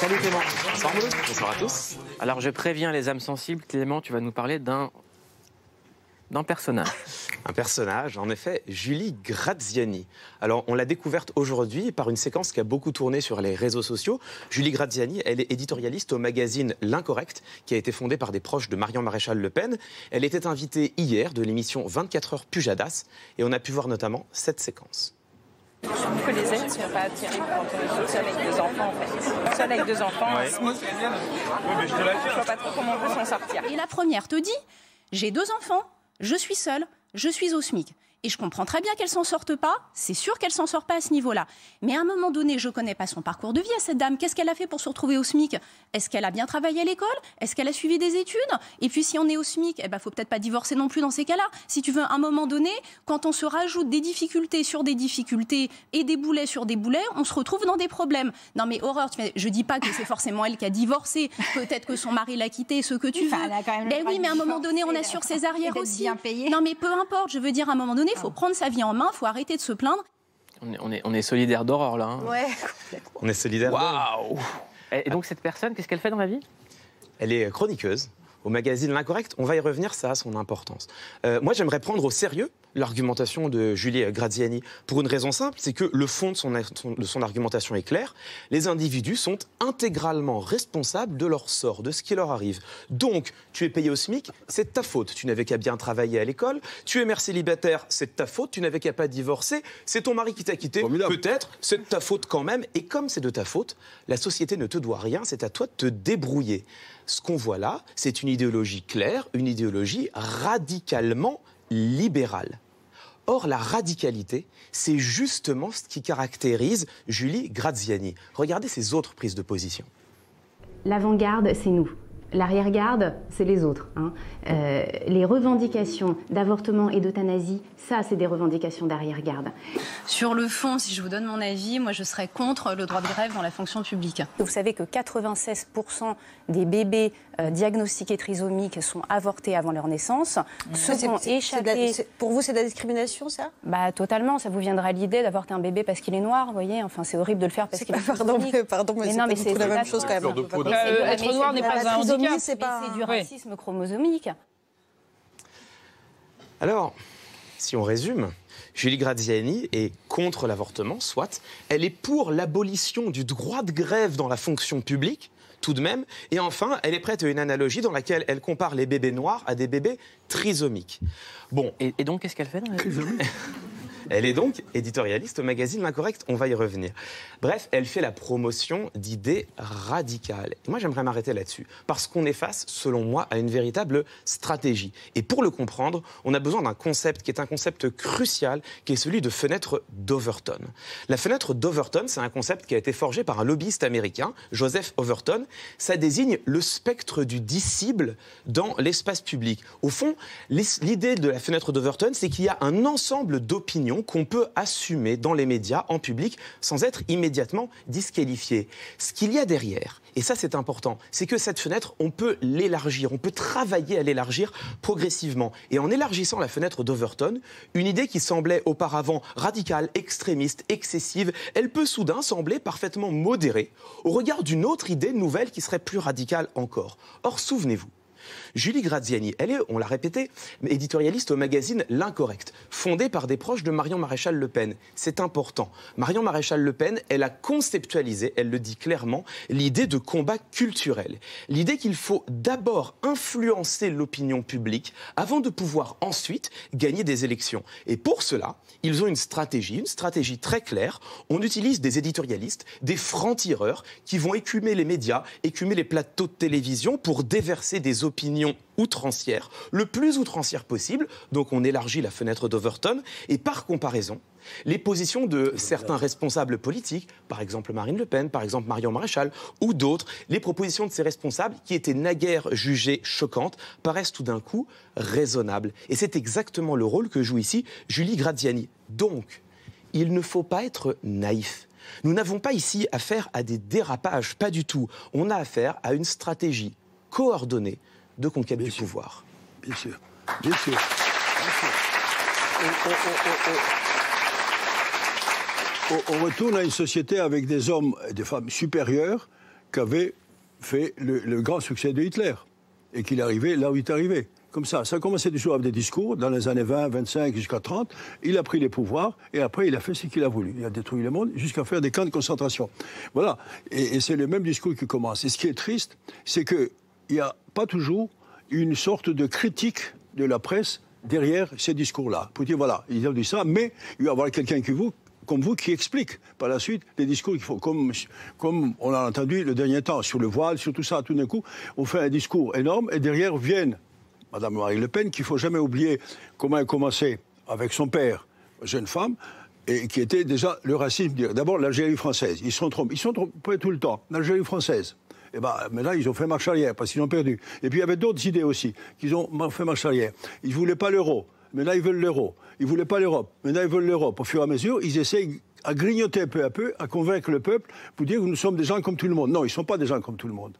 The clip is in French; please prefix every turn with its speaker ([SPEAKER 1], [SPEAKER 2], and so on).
[SPEAKER 1] Salut Clément.
[SPEAKER 2] Bonsoir Mouloud. Bonsoir à tous.
[SPEAKER 1] Alors je préviens les âmes sensibles, Clément, tu vas nous parler d'un personnage.
[SPEAKER 2] Un personnage, en effet, Julie Graziani. Alors, on l'a découverte aujourd'hui par une séquence qui a beaucoup tourné sur les réseaux sociaux. Julie Graziani, elle est éditorialiste au magazine L'Incorrect, qui a été fondé par des proches de Marion Maréchal Le Pen. Elle était invitée hier de l'émission 24 heures Pujadas, et on a pu voir notamment cette séquence.
[SPEAKER 3] Je trouve que les aides ne sont pas terribles quand on est seul avec deux enfants, en fait. Seul avec deux enfants, ouais. Je vois pas trop comment on peut s'en sortir.
[SPEAKER 4] Et la première te dit, j'ai deux enfants, je suis seule, je suis au SMIC. Et je comprends très bien qu'elle s'en sorte pas, c'est sûr qu'elle s'en sort pas à ce niveau-là. Mais à un moment donné, je connais pas son parcours de vie à cette dame. Qu'est-ce qu'elle a fait pour se retrouver au SMIC? Est-ce qu'elle a bien travaillé à l'école? Est-ce qu'elle a suivi des études? Et puis si on est au SMIC, eh ben, faut peut-être pas divorcer non plus dans ces cas-là. Si tu veux, à un moment donné, quand on se rajoute des difficultés sur des difficultés et des boulets sur des boulets, on se retrouve dans des problèmes. Non mais horreur, je dis pas que c'est forcément elle qui a divorcé, peut-être que son mari l'a quitté, ce que tu veux. Mais oui, mais à un moment donné, on assure ses arrières aussi. Non mais peu importe, je veux dire, à un moment donné, il faut prendre sa vie en main, il faut arrêter de se plaindre.
[SPEAKER 1] On est solidaire d'Aurore, là. Hein.
[SPEAKER 4] Ouais,
[SPEAKER 2] On est solidaire.
[SPEAKER 1] Waouh. Et donc cette personne, qu'est-ce qu'elle fait dans la vie?
[SPEAKER 2] Elle est chroniqueuse au magazine L'Incorrect. On va y revenir, ça a son importance. Moi, j'aimerais prendre au sérieux l'argumentation de Julie Graziani pour une raison simple, c'est que le fond de son argumentation est clair. Les individus sont intégralement responsables de leur sort, de ce qui leur arrive. Donc, tu es payé au SMIC, c'est de ta faute. Tu n'avais qu'à bien travailler à l'école. Tu es mère célibataire, c'est de ta faute. Tu n'avais qu'à pas divorcer. C'est ton mari qui t'a quitté. Peut-être, c'est de ta faute quand même. Et comme c'est de ta faute, la société ne te doit rien. C'est à toi de te débrouiller. Ce qu'on voit là, c'est une idéologie claire, une idéologie radicalement libérale. Or, la radicalité, c'est justement ce qui caractérise Julie Graziani. Regardez ses autres prises de position.
[SPEAKER 5] L'avant-garde, c'est nous. L'arrière-garde, c'est les autres. Hein. Les revendications d'avortement et d'euthanasie, ça, c'est des revendications d'arrière-garde.
[SPEAKER 4] Sur le fond, si je vous donne mon avis, moi je serais contre le droit de grève dans la fonction publique.
[SPEAKER 6] Vous savez que 96% des bébés diagnostiqués trisomiques sont avortés avant leur naissance.
[SPEAKER 7] Pour vous, c'est de la discrimination, ça?
[SPEAKER 6] Bah, totalement. Ça vous viendra à l'idée d'avorter un bébé parce qu'il est noir, vous voyez? Enfin, c'est horrible de le faire parce qu'il est trisomique.
[SPEAKER 7] Pardon, mais
[SPEAKER 6] non, mais
[SPEAKER 7] c'est la même chose quand même.
[SPEAKER 6] Être
[SPEAKER 3] noir n'est pas un handicap.
[SPEAKER 6] C'est du racisme chromosomique.
[SPEAKER 2] Alors, si on résume, Julie Graziani est contre l'avortement, soit. Elle est pour l'abolition du droit de grève dans la fonction publique, tout de même. Et enfin, elle est prête à une analogie dans laquelle elle compare les bébés noirs à des bébés trisomiques. Bon.
[SPEAKER 1] Et donc, qu'est-ce qu'elle fait dans la vie?
[SPEAKER 2] Elle est donc éditorialiste au magazine L'Incorrect, on va y revenir. Bref, elle fait la promotion d'idées radicales. Et moi, j'aimerais m'arrêter là-dessus, parce qu'on est face, selon moi, à une véritable stratégie. Et pour le comprendre, on a besoin d'un concept qui est un concept crucial, qui est celui de fenêtre d'Overton. La fenêtre d'Overton, c'est un concept qui a été forgé par un lobbyiste américain, Joseph Overton. Ça désigne le spectre du disciple dans l'espace public. Au fond, l'idée de la fenêtre d'Overton, c'est qu'il y a un ensemble d'opinions qu'on peut assumer dans les médias, en public, sans être immédiatement disqualifié. Ce qu'il y a derrière, et ça c'est important, c'est que cette fenêtre, on peut l'élargir, on peut travailler à l'élargir progressivement. Et en élargissant la fenêtre d'Overton, une idée qui semblait auparavant radicale, extrémiste, excessive, elle peut soudain sembler parfaitement modérée au regard d'une autre idée nouvelle qui serait plus radicale encore. Or, souvenez-vous, Julie Graziani, elle est, on l'a répété, éditorialiste au magazine L'Incorrect, fondée par des proches de Marion Maréchal Le Pen. C'est important. Marion Maréchal Le Pen, elle a conceptualisé, elle le dit clairement, l'idée de combat culturel. L'idée qu'il faut d'abord influencer l'opinion publique avant de pouvoir ensuite gagner des élections. Et pour cela, ils ont une stratégie très claire. On utilise des éditorialistes, des francs-tireurs qui vont écumer les médias, écumer les plateaux de télévision pour déverser des opinions outrancières, le plus outrancières possible. Donc on élargit la fenêtre d'Overton et par comparaison, les positions de certains responsables politiques, par exemple Marine Le Pen, par exemple Marion Maréchal ou d'autres, les propositions de ces responsables qui étaient naguère jugées choquantes paraissent tout d'un coup raisonnables. Et c'est exactement le rôle que joue ici Julie Graziani. Donc, il ne faut pas être naïf. Nous n'avons pas ici affaire à des dérapages, pas du tout. On a affaire à une stratégie coordonnée de conquête du pouvoir.
[SPEAKER 8] Bien sûr, bien sûr. Bien sûr. On retourne à une société avec des hommes et des femmes supérieurs qu'avait fait le grand succès de Hitler et qu'il est arrivé là où il est arrivé. Comme ça a commencé toujours avec des discours dans les années 20, 25 jusqu'à 30. Il a pris les pouvoirs et après il a fait ce qu'il a voulu. Il a détruit le monde jusqu'à faire des camps de concentration. Voilà. Et c'est le même discours qui commence. Et ce qui est triste, c'est qu'il n'y a pas toujours une sorte de critique de la presse derrière ces discours-là. Pour dire, voilà, ils ont dit ça, mais il va y avoir quelqu'un comme vous qui explique par la suite les discours qu'il faut. Comme on l'a entendu le dernier temps, sur le voile, sur tout ça, tout d'un coup, on fait un discours énorme et derrière viennent Madame Marine Le Pen, qu'il ne faut jamais oublier comment elle commençait avec son père, jeune femme, et qui était déjà le racisme. D'abord, l'Algérie française. Ils sont trompés tout le temps. L'Algérie française. Et bien, maintenant, ils ont fait marche arrière parce qu'ils ont perdu. Et puis, il y avait d'autres idées aussi, qu'ils ont fait marche arrière. Ils ne voulaient pas l'euro. Maintenant, ils veulent l'euro. Ils ne voulaient pas l'Europe. Maintenant, ils veulent l'Europe. Au fur et à mesure, ils essayent à grignoter peu à peu, à convaincre le peuple pour dire que nous sommes des gens comme tout le monde. Non, ils ne sont pas des gens comme tout le monde.